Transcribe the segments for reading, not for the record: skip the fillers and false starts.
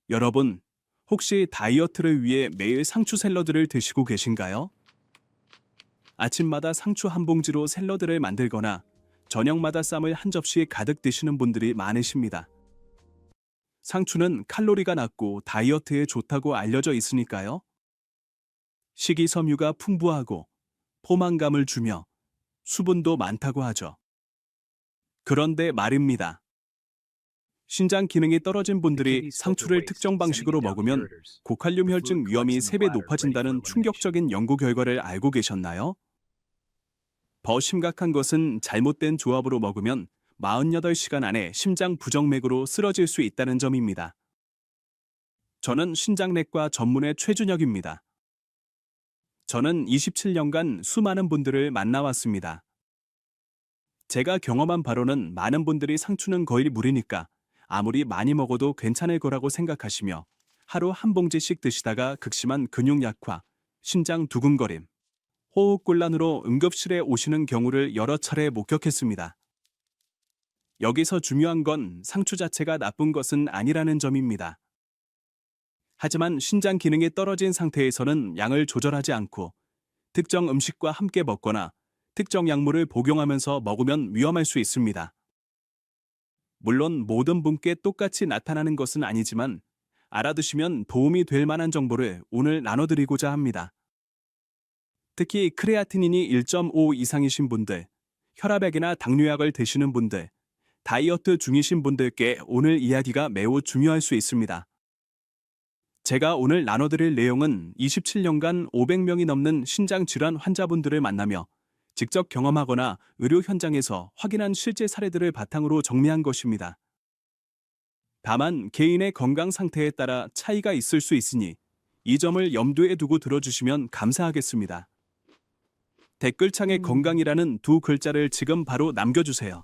여러분, 혹시 다이어트를 위해 매일 상추 샐러드를 드시고 계신가요? 아침마다 상추 한 봉지로 샐러드를 만들거나 저녁마다 쌈을 한 접시 가득 드시는 분들이 많으십니다. 상추는 칼로리가 낮고 다이어트에 좋다고 알려져 있으니까요. 식이섬유가 풍부하고 포만감을 주며 수분도 많다고 하죠. 그런데 말입니다. 신장 기능이 떨어진 분들이 상추를 특정 방식으로 먹으면 고칼륨 혈증 위험이 3배 높아진다는 충격적인 연구 결과를 알고 계셨나요? 더 심각한 것은 잘못된 조합으로 먹으면 48시간 안에 심장 부정맥으로 쓰러질 수 있다는 점입니다. 저는 신장내과 전문의 최준혁입니다. 저는 27년간 수많은 분들을 만나왔습니다. 제가 경험한 바로는 많은 분들이 상추는 거의 물이니까 아무리 많이 먹어도 괜찮을 거라고 생각하시며 하루 한 봉지씩 드시다가 극심한 근육 약화, 심장 두근거림, 호흡곤란으로 응급실에 오시는 경우를 여러 차례 목격했습니다. 여기서 중요한 건 상추 자체가 나쁜 것은 아니라는 점입니다. 하지만 신장 기능이 떨어진 상태에서는 양을 조절하지 않고 특정 음식과 함께 먹거나 특정 약물을 복용하면서 먹으면 위험할 수 있습니다. 물론 모든 분께 똑같이 나타나는 것은 아니지만 알아두시면 도움이 될 만한 정보를 오늘 나눠드리고자 합니다. 특히 크레아티닌이 1.5 이상이신 분들, 혈압약이나 당뇨약을 드시는 분들, 다이어트 중이신 분들께 오늘 이야기가 매우 중요할 수 있습니다. 제가 오늘 나눠드릴 내용은 27년간 500명이 넘는 신장질환 환자분들을 만나며 직접 경험하거나 의료 현장에서 확인한 실제 사례들을 바탕으로 정리한 것입니다. 다만 개인의 건강 상태에 따라 차이가 있을 수 있으니 이 점을 염두에 두고 들어주시면 감사하겠습니다. 댓글창에 건강이라는 두 글자를 지금 바로 남겨주세요.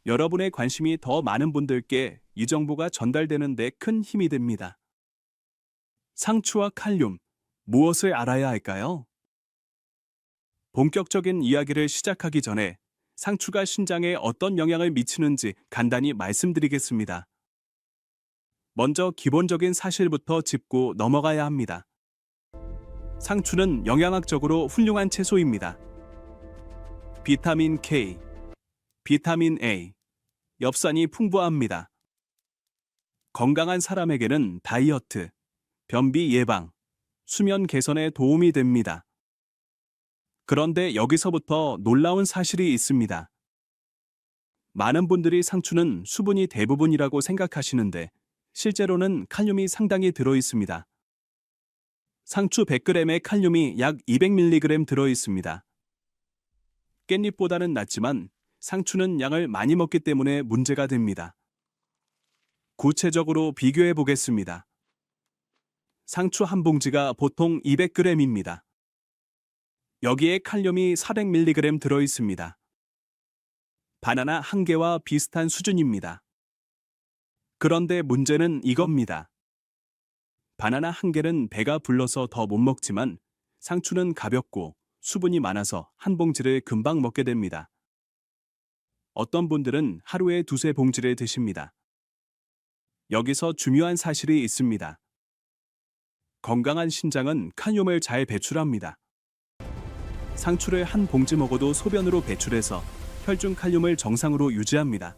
여러분의 관심이 더 많은 분들께 이 정보가 전달되는 데 큰 힘이 됩니다. 상추와 칼륨, 무엇을 알아야 할까요? 본격적인 이야기를 시작하기 전에 상추가 신장에 어떤 영향을 미치는지 간단히 말씀드리겠습니다. 먼저 기본적인 사실부터 짚고 넘어가야 합니다. 상추는 영양학적으로 훌륭한 채소입니다. 비타민 K, 비타민 A, 엽산이 풍부합니다. 건강한 사람에게는 다이어트, 변비 예방, 수면 개선에 도움이 됩니다. 그런데 여기서부터 놀라운 사실이 있습니다. 많은 분들이 상추는 수분이 대부분이라고 생각하시는데 실제로는 칼륨이 상당히 들어 있습니다. 상추 100g에 칼륨이 약 200mg 들어 있습니다. 깻잎보다는 낫지만 상추는 양을 많이 먹기 때문에 문제가 됩니다. 구체적으로 비교해 보겠습니다. 상추 한 봉지가 보통 200g입니다. 여기에 칼륨이 400mg 들어 있습니다. 바나나 한 개와 비슷한 수준입니다. 그런데 문제는 이겁니다. 바나나 한 개는 배가 불러서 더 못 먹지만 상추는 가볍고 수분이 많아서 한 봉지를 금방 먹게 됩니다. 어떤 분들은 하루에 2~3봉지를 드십니다. 여기서 중요한 사실이 있습니다. 건강한 신장은 칼륨을 잘 배출합니다. 상추를 한 봉지 먹어도 소변으로 배출해서 혈중 칼륨을 정상으로 유지합니다.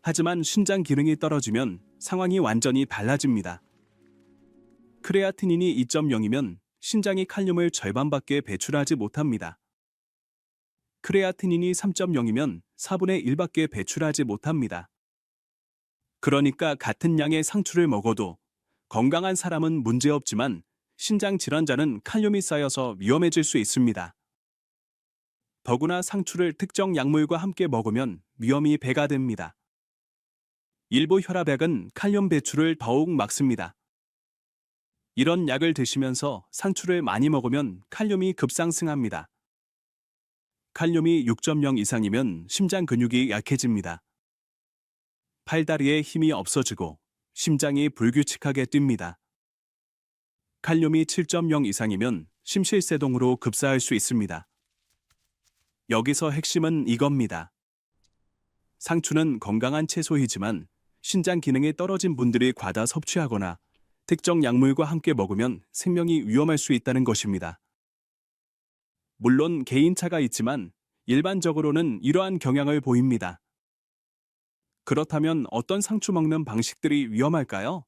하지만 신장 기능이 떨어지면 상황이 완전히 달라집니다. 크레아티닌이 2.0이면 신장이 칼륨을 절반밖에 배출하지 못합니다. 크레아티닌이 3.0이면 4분의 1밖에 배출하지 못합니다. 그러니까 같은 양의 상추를 먹어도 건강한 사람은 문제없지만 신장 질환자는 칼륨이 쌓여서 위험해질 수 있습니다. 더구나 상추를 특정 약물과 함께 먹으면 위험이 배가 됩니다. 일부 혈압약은 칼륨 배출을 더욱 막습니다. 이런 약을 드시면서 상추를 많이 먹으면 칼륨이 급상승합니다. 칼륨이 6.0 이상이면 심장 근육이 약해집니다. 팔다리에 힘이 없어지고 심장이 불규칙하게 뜁니다. 칼륨이 7.0 이상이면 심실세동으로 급사할 수 있습니다. 여기서 핵심은 이겁니다. 상추는 건강한 채소이지만 신장 기능이 떨어진 분들이 과다 섭취하거나 특정 약물과 함께 먹으면 생명이 위험할 수 있다는 것입니다. 물론 개인차가 있지만 일반적으로는 이러한 경향을 보입니다. 그렇다면 어떤 상추 먹는 방식들이 위험할까요?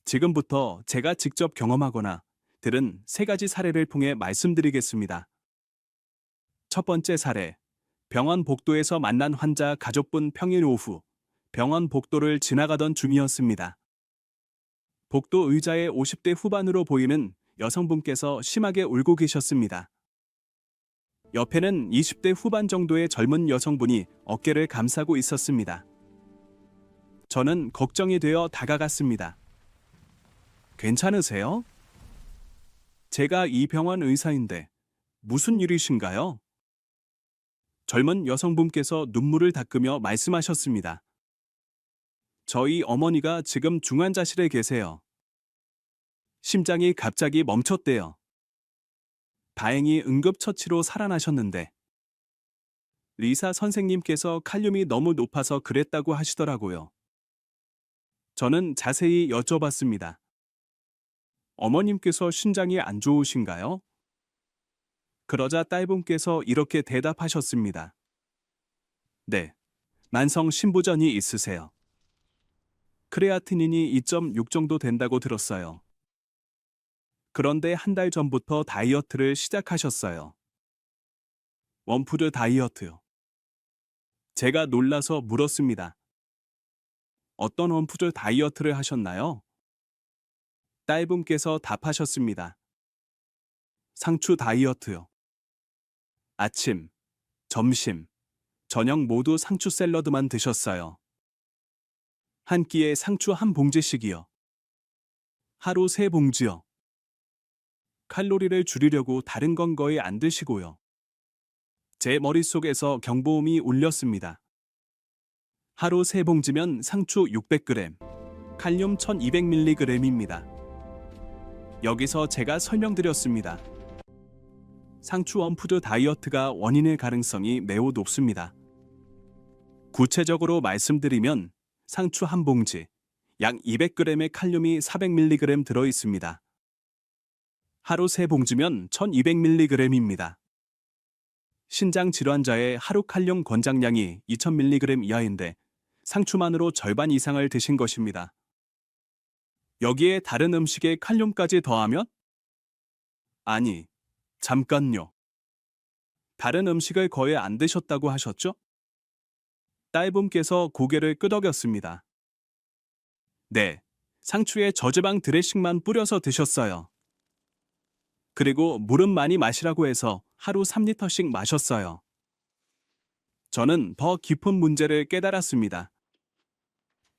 지금부터 제가 직접 경험하거나 들은 3가지 사례를 통해 말씀드리겠습니다. 첫 번째 사례, 병원 복도에서 만난 환자 가족분 평일 오후 병원 복도를 지나가던 중이었습니다. 복도 의자에 50대 후반으로 보이는 여성분께서 심하게 울고 계셨습니다. 옆에는 20대 후반 정도의 젊은 여성분이 어깨를 감싸고 있었습니다. 저는 걱정이 되어 다가갔습니다. 괜찮으세요? 제가 이 병원 의사인데 무슨 일이신가요? 젊은 여성분께서 눈물을 닦으며 말씀하셨습니다. 저희 어머니가 지금 중환자실에 계세요. 심장이 갑자기 멈췄대요. 다행히 응급처치로 살아나셨는데 의사 선생님께서 칼륨이 너무 높아서 그랬다고 하시더라고요. 저는 자세히 여쭤봤습니다. 어머님께서 신장이 안 좋으신가요? 그러자 딸분께서 이렇게 대답하셨습니다. 네, 만성 신부전이 있으세요. 크레아티닌이 2.6 정도 된다고 들었어요. 그런데 한 달 전부터 다이어트를 시작하셨어요. 원푸드 다이어트요. 제가 놀라서 물었습니다. 어떤 원푸드 다이어트를 하셨나요? 딸분께서 답하셨습니다. 상추 다이어트요. 아침, 점심, 저녁 모두 상추 샐러드만 드셨어요. 한 끼에 상추 한 봉지씩이요. 하루 3봉지요. 칼로리를 줄이려고 다른 건 거의 안 드시고요. 제 머릿속에서 경보음이 울렸습니다. 하루 3봉지면 상추 600g, 칼륨 1200mg입니다. 여기서 제가 설명드렸습니다. 상추 원푸드 다이어트가 원인일 가능성이 매우 높습니다. 구체적으로 말씀드리면 상추 한 봉지, 약 200g의 칼륨이 400mg 들어 있습니다. 하루 3봉지면 1200mg입니다. 신장 질환자의 하루 칼륨 권장량이 2000mg 이하인데 상추만으로 절반 이상을 드신 것입니다. 여기에 다른 음식에 칼륨까지 더하면? 아니, 잠깐요. 다른 음식을 거의 안 드셨다고 하셨죠? 딸분께서 고개를 끄덕였습니다. 네, 상추에 저지방 드레싱만 뿌려서 드셨어요. 그리고 물은 많이 마시라고 해서 하루 3리터씩 마셨어요. 저는 더 깊은 문제를 깨달았습니다.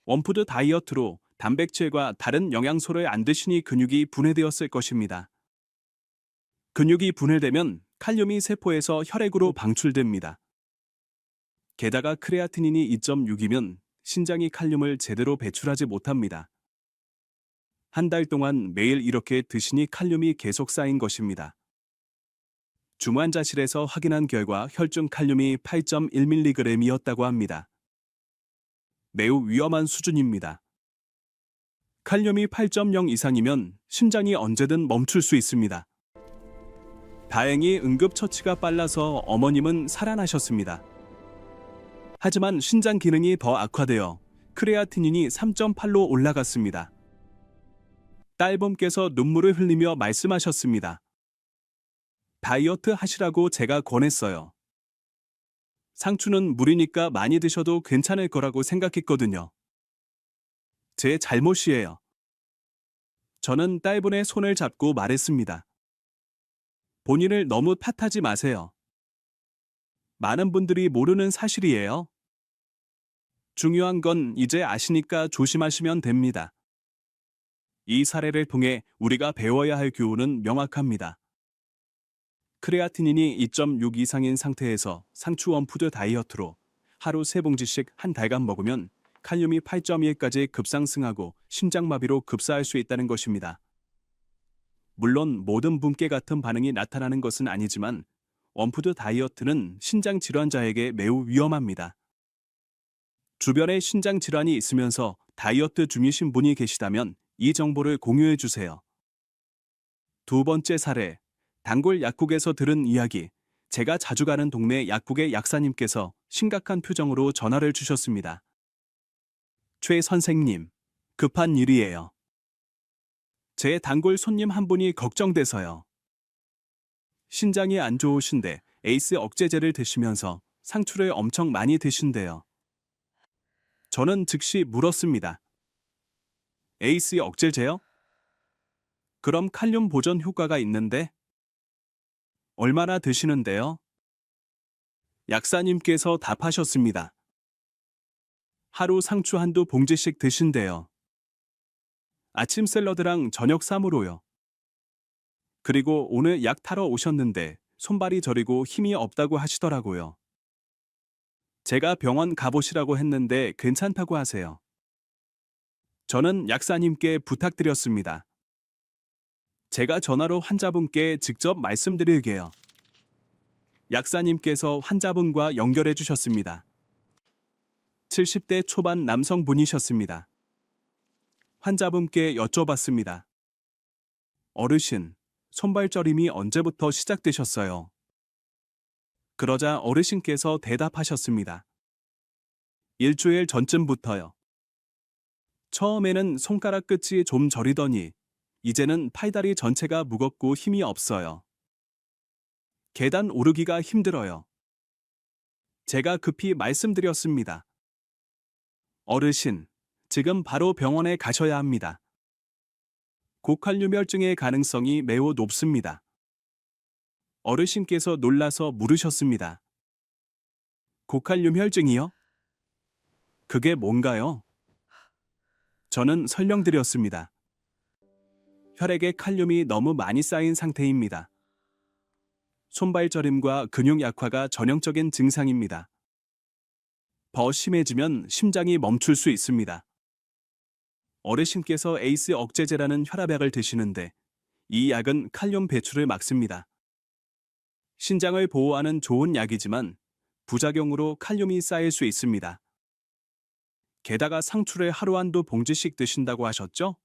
원푸드 다이어트로 단백질과 다른 영양소를 안 드시니 근육이 분해되었을 것입니다. 근육이 분해되면 칼륨이 세포에서 혈액으로 방출됩니다. 게다가 크레아티닌이 2.6이면 신장이 칼륨을 제대로 배출하지 못합니다. 한 달 동안 매일 이렇게 드시니 칼륨이 계속 쌓인 것입니다. 중환자실에서 확인한 결과 혈중 칼륨이 8.1mg이었다고 합니다. 매우 위험한 수준입니다. 칼륨이 8.0 이상이면 심장이 언제든 멈출 수 있습니다. 다행히 응급처치가 빨라서 어머님은 살아나셨습니다. 하지만 신장 기능이 더 악화되어 크레아티닌이 3.8로 올라갔습니다. 딸분께서 눈물을 흘리며 말씀하셨습니다. 다이어트 하시라고 제가 권했어요. 상추는 물이니까 많이 드셔도 괜찮을 거라고 생각했거든요. 제 잘못이에요. 저는 딸분의 손을 잡고 말했습니다. 본인을 너무 탓하지 마세요. 많은 분들이 모르는 사실이에요. 중요한 건 이제 아시니까 조심하시면 됩니다. 이 사례를 통해 우리가 배워야 할 교훈은 명확합니다. 크레아티닌이 2.6 이상인 상태에서 상추 원푸드 다이어트로 하루 3봉지씩 한 달간 먹으면 칼륨이 8.1까지 급상승하고 심장마비로 급사할 수 있다는 것입니다. 물론 모든 분께 같은 반응이 나타나는 것은 아니지만 원푸드 다이어트는 신장 질환자에게 매우 위험합니다. 주변에 신장 질환이 있으면서 다이어트 중이신 분이 계시다면 이 정보를 공유해 주세요. 두 번째 사례, 단골 약국에서 들은 이야기. 제가 자주 가는 동네 약국의 약사님께서 심각한 표정으로 전화를 주셨습니다. 최 선생님, 급한 일이에요. 제 단골 손님 한 분이 걱정돼서요. 신장이 안 좋으신데 에이스 억제제를 드시면서 상추를 엄청 많이 드신대요. 저는 즉시 물었습니다. 에이스 억제제요? 그럼 칼륨 보존 효과가 있는데 얼마나 드시는데요? 약사님께서 답하셨습니다. 하루 상추 한두 봉지씩 드신대요. 아침 샐러드랑 저녁 쌈으로요. 그리고 오늘 약 타러 오셨는데 손발이 저리고 힘이 없다고 하시더라고요. 제가 병원 가보시라고 했는데 괜찮다고 하세요. 저는 약사님께 부탁드렸습니다. 제가 전화로 환자분께 직접 말씀드릴게요. 약사님께서 환자분과 연결해 주셨습니다. 70대 초반 남성분이셨습니다. 환자분께 여쭤봤습니다. 어르신, 손발저림이 언제부터 시작되셨어요? 그러자 어르신께서 대답하셨습니다. 일주일 전쯤부터요. 처음에는 손가락 끝이 좀 저리더니 이제는 팔다리 전체가 무겁고 힘이 없어요. 계단 오르기가 힘들어요. 제가 급히 말씀드렸습니다. 어르신, 지금 바로 병원에 가셔야 합니다. 고칼륨혈증의 가능성이 매우 높습니다. 어르신께서 놀라서 물으셨습니다. 고칼륨혈증이요? 그게 뭔가요? 저는 설명드렸습니다. 혈액에 칼륨이 너무 많이 쌓인 상태입니다. 손발저림과 근육 약화가 전형적인 증상입니다. 더 심해지면 심장이 멈출 수 있습니다. 어르신께서 에이스 억제제라는 혈압약을 드시는데 이 약은 칼륨 배출을 막습니다. 신장을 보호하는 좋은 약이지만 부작용으로 칼륨이 쌓일 수 있습니다. 게다가 상추를 하루 한두 봉지씩 드신다고 하셨죠?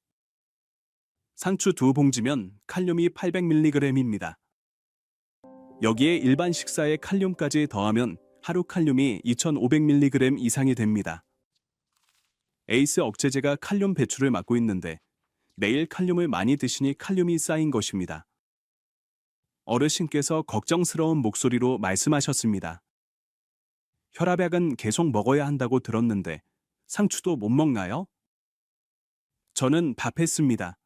상추 2봉지면 칼륨이 800mg입니다. 여기에 일반 식사에 칼륨까지 더하면 하루 칼륨이 2500mg 이상이 됩니다. 에이스 억제제가 칼륨 배출을 막고 있는데 매일 칼륨을 많이 드시니 칼륨이 쌓인 것입니다. 어르신께서 걱정스러운 목소리로 말씀하셨습니다. 혈압약은 계속 먹어야 한다고 들었는데 상추도 못 먹나요? 저는 답했습니다.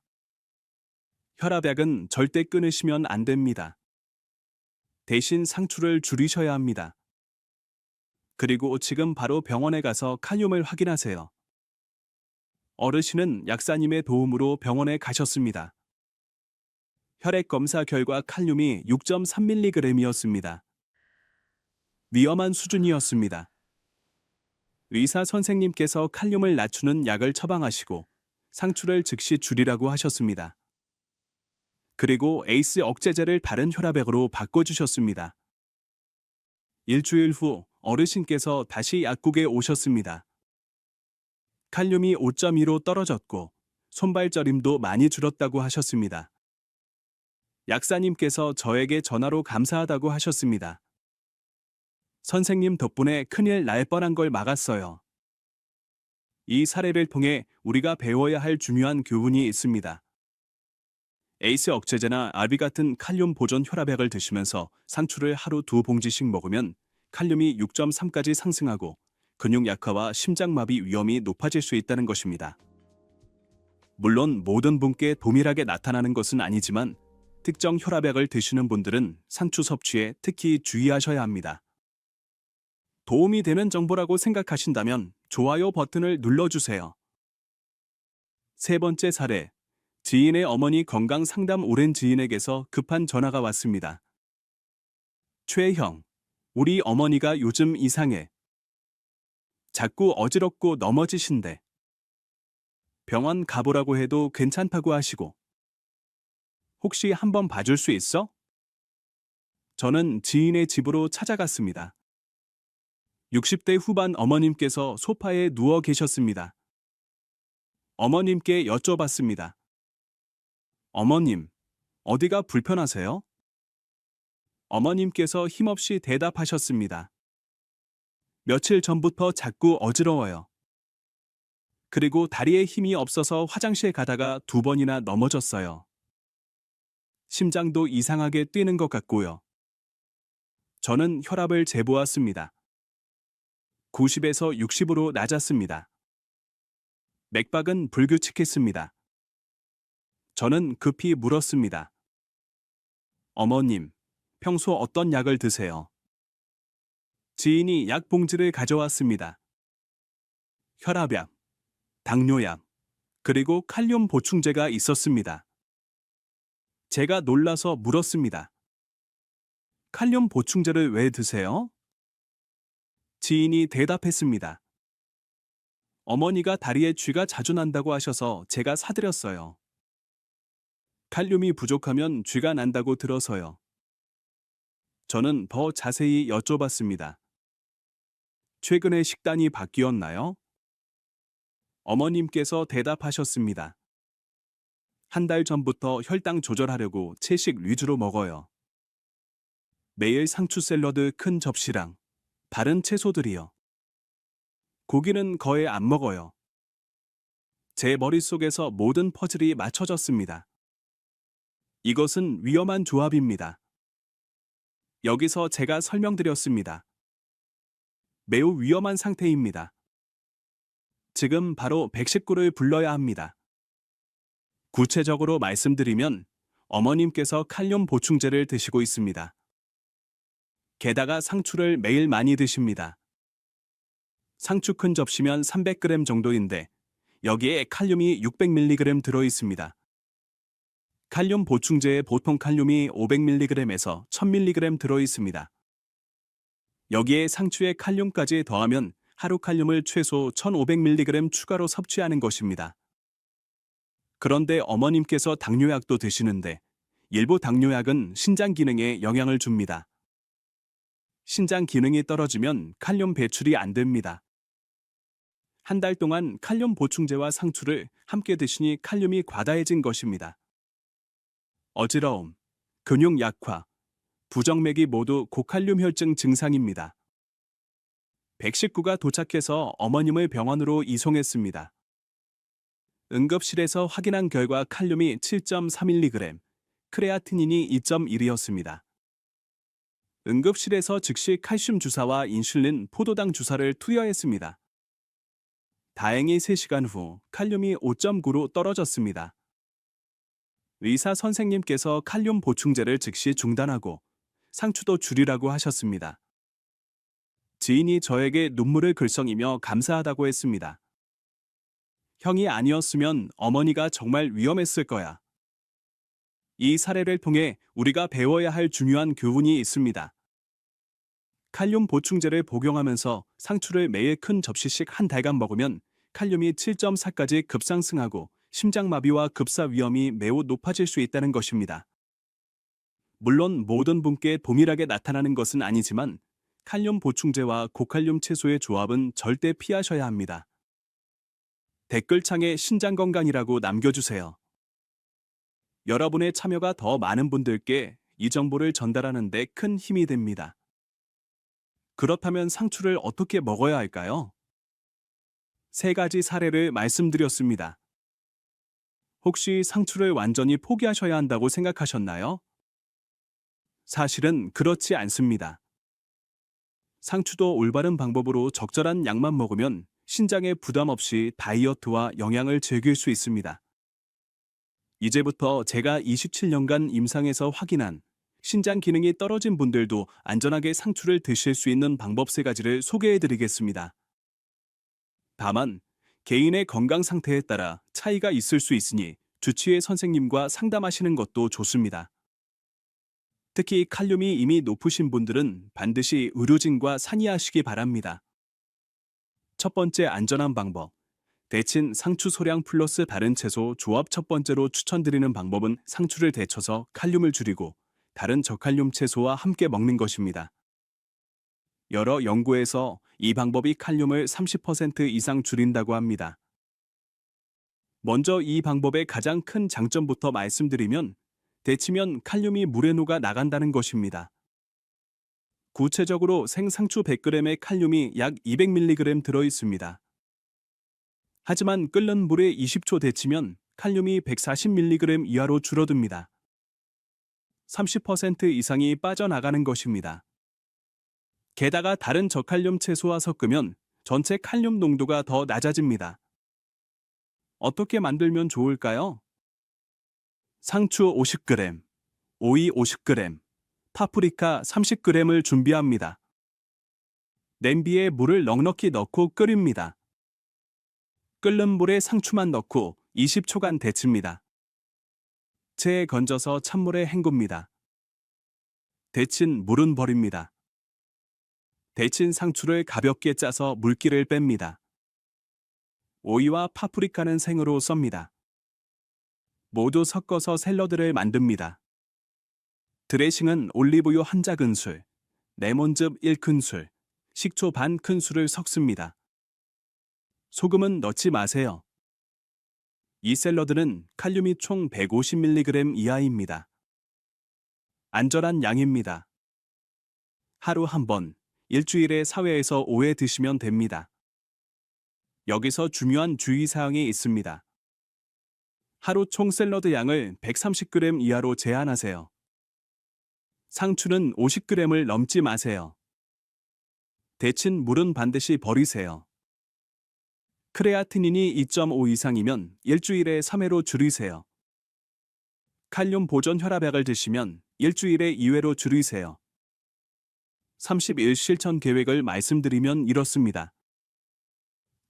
혈압약은 절대 끊으시면 안 됩니다. 대신 상추를 줄이셔야 합니다. 그리고 지금 바로 병원에 가서 칼륨을 확인하세요. 어르신은 약사님의 도움으로 병원에 가셨습니다. 혈액 검사 결과 칼륨이 6.3mg이었습니다. 위험한 수준이었습니다. 의사 선생님께서 칼륨을 낮추는 약을 처방하시고 상추를 즉시 줄이라고 하셨습니다. 그리고 에이스 억제제를 다른 혈압약으로 바꿔주셨습니다. 일주일 후 어르신께서 다시 약국에 오셨습니다. 칼륨이 5.2로 떨어졌고 손발저림도 많이 줄었다고 하셨습니다. 약사님께서 저에게 전화로 감사하다고 하셨습니다. 선생님 덕분에 큰일 날 뻔한 걸 막았어요. 이 사례를 통해 우리가 배워야 할 중요한 교훈이 있습니다. 에이스 억제제나 아비 같은 칼륨 보존 혈압약을 드시면서 상추를 하루 2봉지씩 먹으면 칼륨이 6.3까지 상승하고 근육 약화와 심장마비 위험이 높아질 수 있다는 것입니다. 물론 모든 분께 동일하게 나타나는 것은 아니지만 특정 혈압약을 드시는 분들은 상추 섭취에 특히 주의하셔야 합니다. 도움이 되는 정보라고 생각하신다면 좋아요 버튼을 눌러주세요. 세 번째 사례, 지인의 어머니 건강 상담 오랜 지인에게서 급한 전화가 왔습니다. 최형, 우리 어머니가 요즘 이상해. 자꾸 어지럽고 넘어지신대. 병원 가보라고 해도 괜찮다고 하시고. 혹시 한번 봐줄 수 있어? 저는 지인의 집으로 찾아갔습니다. 60대 후반 어머님께서 소파에 누워 계셨습니다. 어머님께 여쭤봤습니다. 어머님, 어디가 불편하세요? 어머님께서 힘없이 대답하셨습니다. 며칠 전부터 자꾸 어지러워요. 그리고 다리에 힘이 없어서 화장실 가다가 2번이나 넘어졌어요. 심장도 이상하게 뛰는 것 같고요. 저는 혈압을 재보았습니다. 90에서 60으로 낮았습니다. 맥박은 불규칙했습니다. 저는 급히 물었습니다. 어머님, 평소 어떤 약을 드세요? 지인이 약 봉지를 가져왔습니다. 혈압약, 당뇨약, 그리고 칼륨 보충제가 있었습니다. 제가 놀라서 물었습니다. 칼륨 보충제를 왜 드세요? 지인이 대답했습니다. 어머니가 다리에 쥐가 자주 난다고 하셔서 제가 사드렸어요. 칼륨이 부족하면 쥐가 난다고 들어서요. 저는 더 자세히 여쭤봤습니다. 최근에 식단이 바뀌었나요? 어머님께서 대답하셨습니다. 1달 전부터 혈당 조절하려고 채식 위주로 먹어요. 매일 상추 샐러드 큰 접시랑 다른 채소들이요. 고기는 거의 안 먹어요. 제 머릿속에서 모든 퍼즐이 맞춰졌습니다. 이것은 위험한 조합입니다. 여기서 제가 설명드렸습니다. 매우 위험한 상태입니다. 지금 바로 119를 불러야 합니다. 구체적으로 말씀드리면 어머님께서 칼륨 보충제를 드시고 있습니다. 게다가 상추를 매일 많이 드십니다. 상추 큰 접시면 300g 정도인데 여기에 칼륨이 600mg 들어 있습니다. 칼륨 보충제에 보통 칼륨이 500mg에서 1000mg 들어 있습니다. 여기에 상추의 칼륨까지 더하면 하루 칼륨을 최소 1500mg 추가로 섭취하는 것입니다. 그런데 어머님께서 당뇨약도 드시는데 일부 당뇨약은 신장 기능에 영향을 줍니다. 신장 기능이 떨어지면 칼륨 배출이 안 됩니다. 1달 동안 칼륨 보충제와 상추를 함께 드시니 칼륨이 과다해진 것입니다. 어지러움, 근육 약화, 부정맥이 모두 고칼륨 혈증 증상입니다. 119가 도착해서 어머님을 병원으로 이송했습니다. 응급실에서 확인한 결과 칼륨이 7.3mg, 크레아티닌이 2.1이었습니다. 응급실에서 즉시 칼슘 주사와 인슐린, 포도당 주사를 투여했습니다. 다행히 3시간 후 칼륨이 5.9로 떨어졌습니다. 의사 선생님께서 칼륨 보충제를 즉시 중단하고 상추도 줄이라고 하셨습니다. 지인이 저에게 눈물을 글썽이며 감사하다고 했습니다. 형이 아니었으면 어머니가 정말 위험했을 거야. 이 사례를 통해 우리가 배워야 할 중요한 교훈이 있습니다. 칼륨 보충제를 복용하면서 상추를 매일 큰 접시씩 1달간 먹으면 칼륨이 7.4까지 급상승하고 심장마비와 급사 위험이 매우 높아질 수 있다는 것입니다. 물론 모든 분께 동일하게 나타나는 것은 아니지만 칼륨 보충제와 고칼륨 채소의 조합은 절대 피하셔야 합니다. 댓글창에 신장건강이라고 남겨주세요. 여러분의 참여가 더 많은 분들께 이 정보를 전달하는 데 큰 힘이 됩니다. 그렇다면 상추를 어떻게 먹어야 할까요? 3가지 사례를 말씀드렸습니다. 혹시 상추를 완전히 포기하셔야 한다고 생각하셨나요? 사실은 그렇지 않습니다. 상추도 올바른 방법으로 적절한 양만 먹으면 신장에 부담 없이 다이어트와 영양을 즐길 수 있습니다. 이제부터 제가 27년간 임상에서 확인한 신장 기능이 떨어진 분들도 안전하게 상추를 드실 수 있는 방법 3가지를 소개해드리겠습니다. 다만 개인의 건강 상태에 따라 차이가 있을 수 있으니 주치의 선생님과 상담하시는 것도 좋습니다. 특히 칼륨이 이미 높으신 분들은 반드시 의료진과 상의하시기 바랍니다. 첫 번째 안전한 방법. 데친 상추 소량 플러스 다른 채소 조합. 첫 번째로 추천드리는 방법은 상추를 데쳐서 칼륨을 줄이고 다른 저칼륨 채소와 함께 먹는 것입니다. 여러 연구에서 이 방법이 칼륨을 30% 이상 줄인다고 합니다. 먼저 이 방법의 가장 큰 장점부터 말씀드리면 데치면 칼륨이 물에 녹아 나간다는 것입니다. 구체적으로 생상추 100g의 칼륨이 약 200mg 들어 있습니다. 하지만 끓는 물에 20초 데치면 칼륨이 140mg 이하로 줄어듭니다. 30% 이상이 빠져나가는 것입니다. 게다가 다른 저칼륨 채소와 섞으면 전체 칼륨 농도가 더 낮아집니다. 어떻게 만들면 좋을까요? 상추 50g, 오이 50g, 파프리카 30g을 준비합니다. 냄비에 물을 넉넉히 넣고 끓입니다. 끓는 물에 상추만 넣고 20초간 데칩니다. 체에 건져서 찬물에 헹굽니다. 데친 물은 버립니다. 데친 상추를 가볍게 짜서 물기를 뺍니다. 오이와 파프리카는 생으로 썹니다. 모두 섞어서 샐러드를 만듭니다. 드레싱은 올리브유 한 작은술, 레몬즙 1큰술, 식초 반 큰술을 섞습니다. 소금은 넣지 마세요. 이 샐러드는 칼륨이 총 150mg 이하입니다. 안전한 양입니다. 하루 한 번, 일주일에 4회에서 5회 드시면 됩니다. 여기서 중요한 주의사항이 있습니다. 하루 총 샐러드 양을 130g 이하로 제한하세요. 상추는 50g을 넘지 마세요. 데친 물은 반드시 버리세요. 크레아티닌이 2.5 이상이면 일주일에 3회로 줄이세요. 칼륨 보존 혈압약을 드시면 일주일에 2회로 줄이세요. 30일 실천 계획을 말씀드리면 이렇습니다.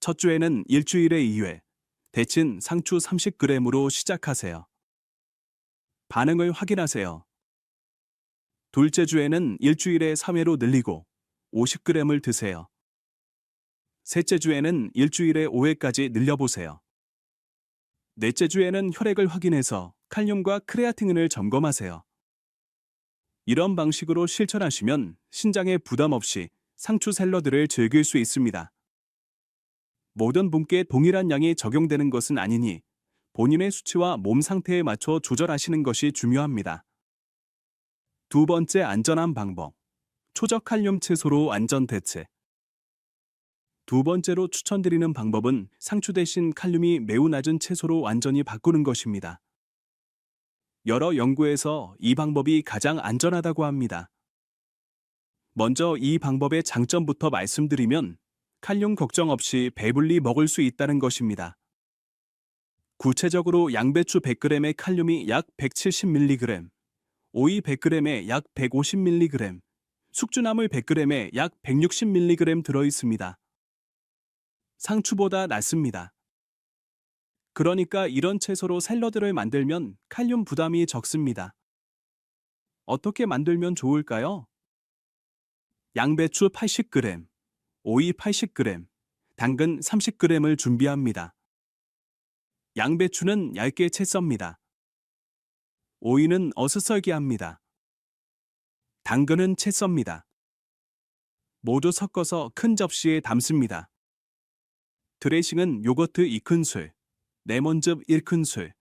첫 주에는 일주일에 2회, 데친 상추 30g으로 시작하세요. 반응을 확인하세요. 둘째 주에는 일주일에 3회로 늘리고 50g을 드세요. 셋째 주에는 일주일에 5회까지 늘려보세요. 넷째 주에는 혈액을 확인해서 칼륨과 크레아틴을 점검하세요. 이런 방식으로 실천하시면 신장에 부담 없이 상추 샐러드를 즐길 수 있습니다. 모든 분께 동일한 양이 적용되는 것은 아니니 본인의 수치와 몸 상태에 맞춰 조절하시는 것이 중요합니다. 두 번째 안전한 방법. 초저칼륨 채소로 안전 대체. 두 번째로 추천드리는 방법은 상추 대신 칼륨이 매우 낮은 채소로 완전히 바꾸는 것입니다. 여러 연구에서 이 방법이 가장 안전하다고 합니다. 먼저 이 방법의 장점부터 말씀드리면 칼륨 걱정 없이 배불리 먹을 수 있다는 것입니다. 구체적으로 양배추 100g의 칼륨이 약 170mg, 오이 100g에 약 150mg, 숙주나물 100g에 약 160mg 들어 있습니다. 상추보다 낫습니다. 그러니까 이런 채소로 샐러드를 만들면 칼륨 부담이 적습니다. 어떻게 만들면 좋을까요? 양배추 80g, 오이 80g, 당근 30g을 준비합니다. 양배추는 얇게 채 썹니다. 오이는 어슷썰게 합니다. 당근은 채 썹니다. 모두 섞어서 큰 접시에 담습니다. 드레싱은 요거트 2큰술, 레몬즙 1큰술,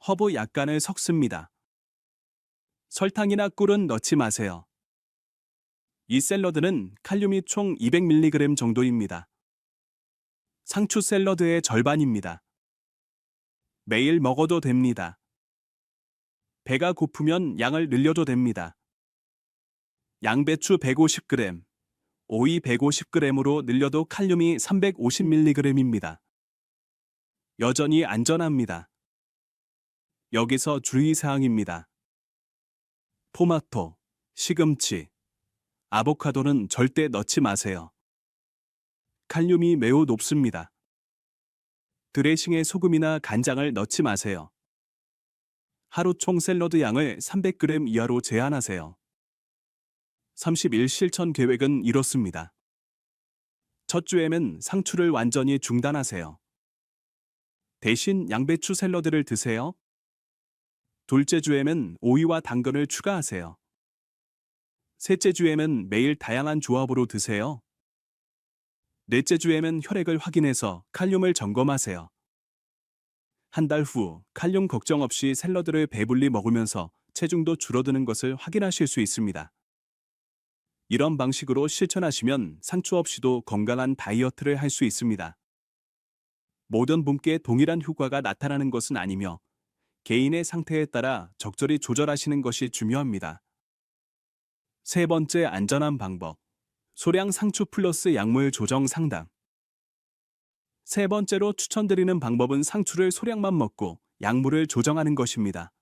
허브 약간을 섞습니다. 설탕이나 꿀은 넣지 마세요. 이 샐러드는 칼륨이 총 200mg 정도입니다. 상추 샐러드의 절반입니다. 매일 먹어도 됩니다. 배가 고프면 양을 늘려도 됩니다. 양배추 150g, 오이 150g으로 늘려도 칼륨이 350mg입니다. 여전히 안전합니다. 여기서 주의사항입니다. 토마토, 시금치, 아보카도는 절대 넣지 마세요. 칼륨이 매우 높습니다. 드레싱에 소금이나 간장을 넣지 마세요. 하루 총 샐러드 양을 300g 이하로 제한하세요. 30일 실천 계획은 이렇습니다. 첫 주에는 상추를 완전히 중단하세요. 대신 양배추 샐러드를 드세요. 둘째 주에는 오이와 당근을 추가하세요. 셋째 주에는 매일 다양한 조합으로 드세요. 넷째 주에는 혈액을 확인해서 칼륨을 점검하세요. 한 달 후 칼륨 걱정 없이 샐러드를 배불리 먹으면서 체중도 줄어드는 것을 확인하실 수 있습니다. 이런 방식으로 실천하시면 상추 없이도 건강한 다이어트를 할 수 있습니다. 모든 분께 동일한 효과가 나타나는 것은 아니며 개인의 상태에 따라 적절히 조절하시는 것이 중요합니다. 세 번째 안전한 방법. 소량 상추 플러스 약물 조정 상담. 세 번째로 추천드리는 방법은 상추를 소량만 먹고 약물을 조정하는 것입니다.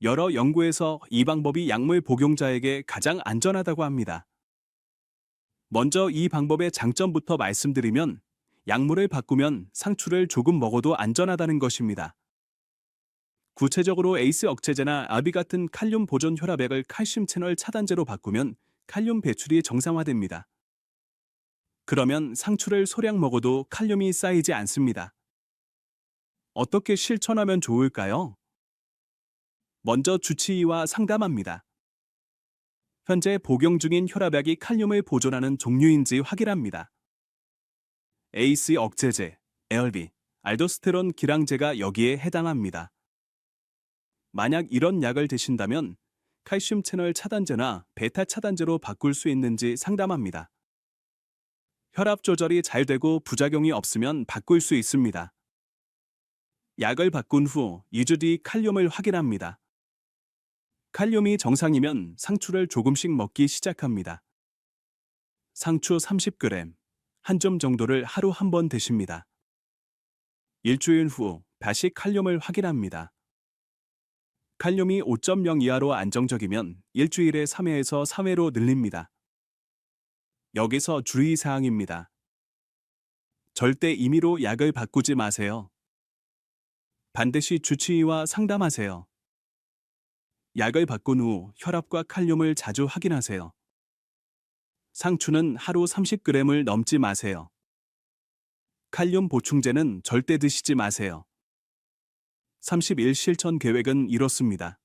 여러 연구에서 이 방법이 약물 복용자에게 가장 안전하다고 합니다. 먼저 이 방법의 장점부터 말씀드리면 약물을 바꾸면 상추를 조금 먹어도 안전하다는 것입니다. 구체적으로 에이스 억제제나 아비 같은 칼륨 보존 혈압액을 칼슘 채널 차단제로 바꾸면 칼륨 배출이 정상화됩니다. 그러면 상추를 소량 먹어도 칼륨이 쌓이지 않습니다. 어떻게 실천하면 좋을까요? 먼저 주치의와 상담합니다. 현재 복용 중인 혈압약이 칼륨을 보존하는 종류인지 확인합니다. 에이스 억제제, ARB, 알도스테론 기량제가 여기에 해당합니다. 만약 이런 약을 드신다면 칼슘 채널 차단제나 베타 차단제로 바꿀 수 있는지 상담합니다. 혈압 조절이 잘 되고 부작용이 없으면 바꿀 수 있습니다. 약을 바꾼 후 2주 뒤 칼륨을 확인합니다. 칼륨이 정상이면 상추를 조금씩 먹기 시작합니다. 상추 30g, 한 점 정도를 하루 한 번 드십니다. 일주일 후 다시 칼륨을 확인합니다. 칼륨이 5.0 이하로 안정적이면 일주일에 3회에서 4회로 늘립니다. 여기서 주의사항입니다. 절대 임의로 약을 바꾸지 마세요. 반드시 주치의와 상담하세요. 약을 바꾼 후 혈압과 칼륨을 자주 확인하세요. 상추는 하루 30g을 넘지 마세요. 칼륨 보충제는 절대 드시지 마세요. 30일 실천 계획은 이렇습니다.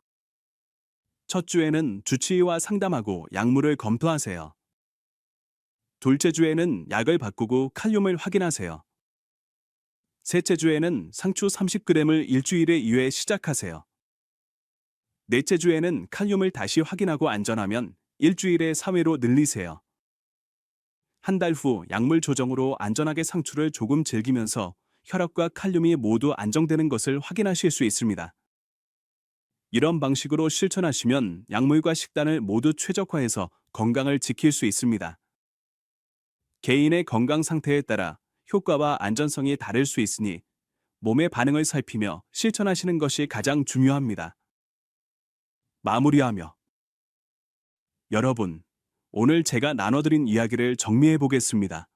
첫 주에는 주치의와 상담하고 약물을 검토하세요. 둘째 주에는 약을 바꾸고 칼륨을 확인하세요. 셋째 주에는 상추 30g을 일주일에 2회 시작하세요. 넷째 주에는 칼륨을 다시 확인하고 안전하면 일주일에 3회로 늘리세요. 한 달 후 약물 조정으로 안전하게 상추를 조금 즐기면서 혈압과 칼륨이 모두 안정되는 것을 확인하실 수 있습니다. 이런 방식으로 실천하시면 약물과 식단을 모두 최적화해서 건강을 지킬 수 있습니다. 개인의 건강 상태에 따라 효과와 안전성이 다를 수 있으니 몸의 반응을 살피며 실천하시는 것이 가장 중요합니다. 마무리하며 여러분, 오늘 제가 나눠드린 이야기를 정리해 보겠습니다.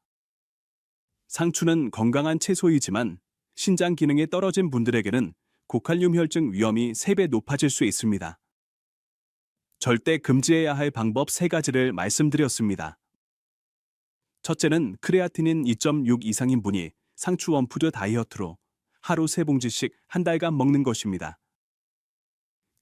상추는 건강한 채소이지만 신장 기능이 떨어진 분들에게는 고칼륨 혈증 위험이 3배 높아질 수 있습니다. 절대 금지해야 할 방법 3가지를 말씀드렸습니다. 첫째는 크레아티닌 2.6 이상인 분이 상추 원푸드 다이어트로 하루 3봉지씩 한 달간 먹는 것입니다.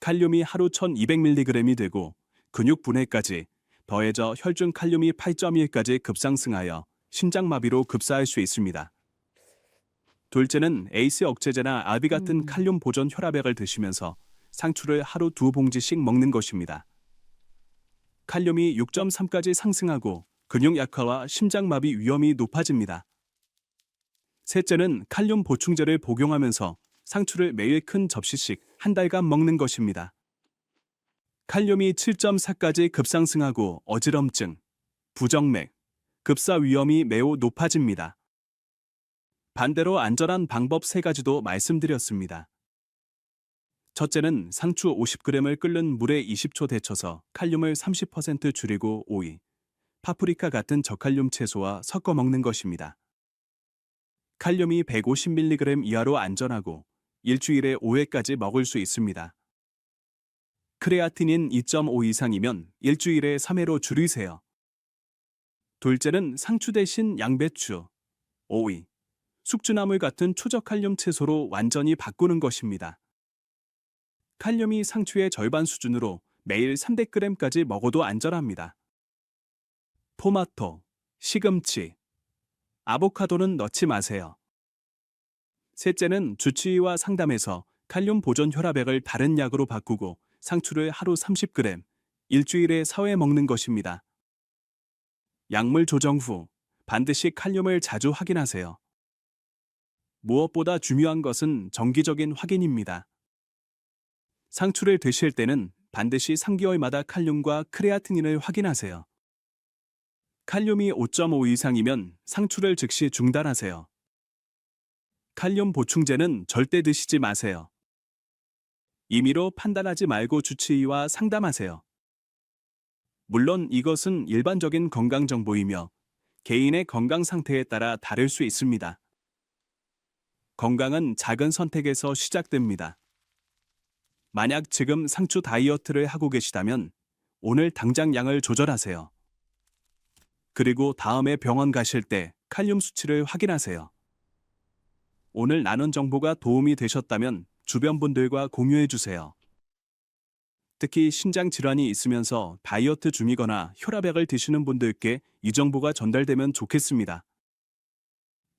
칼륨이 하루 1200mg이 되고 근육 분해까지 더해져 혈중 칼륨이 8.1까지 급상승하여 심장마비로 급사할 수 있습니다. 둘째는 에이스 억제제나 아비 같은 칼륨 보존 혈압약을 드시면서 상추를 하루 2봉지씩 먹는 것입니다. 칼륨이 6.3까지 상승하고 근육 약화와 심장마비 위험이 높아집니다. 셋째는 칼륨 보충제를 복용하면서 상추를 매일 큰 접시씩 한 달간 먹는 것입니다. 칼륨이 7.4까지 급상승하고 어지럼증, 부정맥, 급사 위험이 매우 높아집니다. 반대로 안전한 방법 3가지도 말씀드렸습니다. 첫째는 상추 50g을 끓는 물에 20초 데쳐서 칼륨을 30% 줄이고 오이, 파프리카 같은 저칼륨 채소와 섞어 먹는 것입니다. 칼륨이 150mg 이하로 안전하고 일주일에 5회까지 먹을 수 있습니다. 크레아틴인 2.5 이상이면 일주일에 3회로 줄이세요. 둘째는 상추 대신 양배추, 오이, 숙주나물 같은 초저칼륨 채소로 완전히 바꾸는 것입니다. 칼륨이 상추의 절반 수준으로 매일 300g까지 먹어도 안전합니다. 토마토, 시금치, 아보카도는 넣지 마세요. 셋째는 주치의와 상담해서 칼륨 보존 혈압액을 다른 약으로 바꾸고 상추를 하루 30g, 일주일에 4회 먹는 것입니다. 약물 조정 후 반드시 칼륨을 자주 확인하세요. 무엇보다 중요한 것은 정기적인 확인입니다. 상추를 드실 때는 반드시 3개월마다 칼륨과 크레아티닌을 확인하세요. 칼륨이 5.5 이상이면 상추를 즉시 중단하세요. 칼륨 보충제는 절대 드시지 마세요. 임의로 판단하지 말고 주치의와 상담하세요. 물론 이것은 일반적인 건강 정보이며 개인의 건강 상태에 따라 다를 수 있습니다. 건강은 작은 선택에서 시작됩니다. 만약 지금 상추 다이어트를 하고 계시다면 오늘 당장 양을 조절하세요. 그리고 다음에 병원 가실 때 칼륨 수치를 확인하세요. 오늘 나눈 정보가 도움이 되셨다면 주변 분들과 공유해 주세요. 특히 신장 질환이 있으면서 다이어트 중이거나 혈압약을 드시는 분들께 이 정보가 전달되면 좋겠습니다.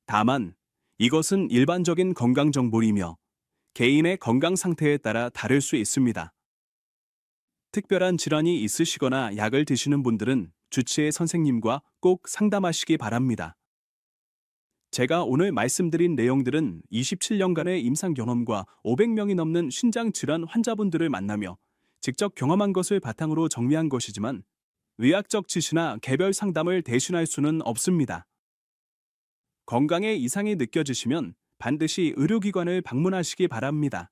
다만 이것은 일반적인 건강 정보이며 개인의 건강 상태에 따라 다를 수 있습니다. 특별한 질환이 있으시거나 약을 드시는 분들은 주치의 선생님과 꼭 상담하시기 바랍니다. 제가 오늘 말씀드린 내용들은 27년간의 임상 경험과 500명이 넘는 신장 질환 환자분들을 만나며 직접 경험한 것을 바탕으로 정리한 것이지만 의학적 지시나 개별 상담을 대신할 수는 없습니다. 건강에 이상이 느껴지시면 반드시 의료기관을 방문하시기 바랍니다.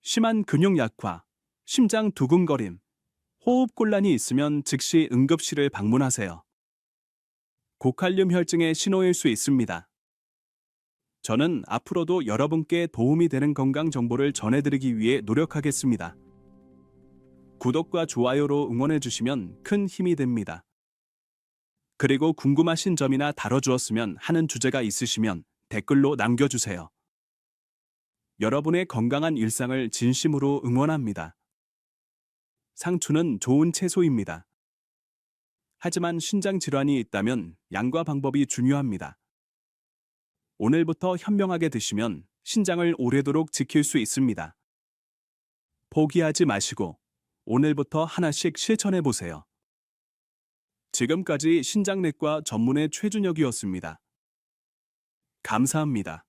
심한 근육 약화, 심장 두근거림, 호흡곤란이 있으면 즉시 응급실을 방문하세요. 고칼륨 혈증의 신호일 수 있습니다. 저는 앞으로도 여러분께 도움이 되는 건강 정보를 전해드리기 위해 노력하겠습니다. 구독과 좋아요로 응원해주시면 큰 힘이 됩니다. 그리고 궁금하신 점이나 다뤄주었으면 하는 주제가 있으시면 댓글로 남겨주세요. 여러분의 건강한 일상을 진심으로 응원합니다. 상추는 좋은 채소입니다. 하지만 신장 질환이 있다면 양과 방법이 중요합니다. 오늘부터 현명하게 드시면 신장을 오래도록 지킬 수 있습니다. 포기하지 마시고 오늘부터 하나씩 실천해 보세요. 지금까지 신장내과 전문의 최준혁이었습니다. 감사합니다.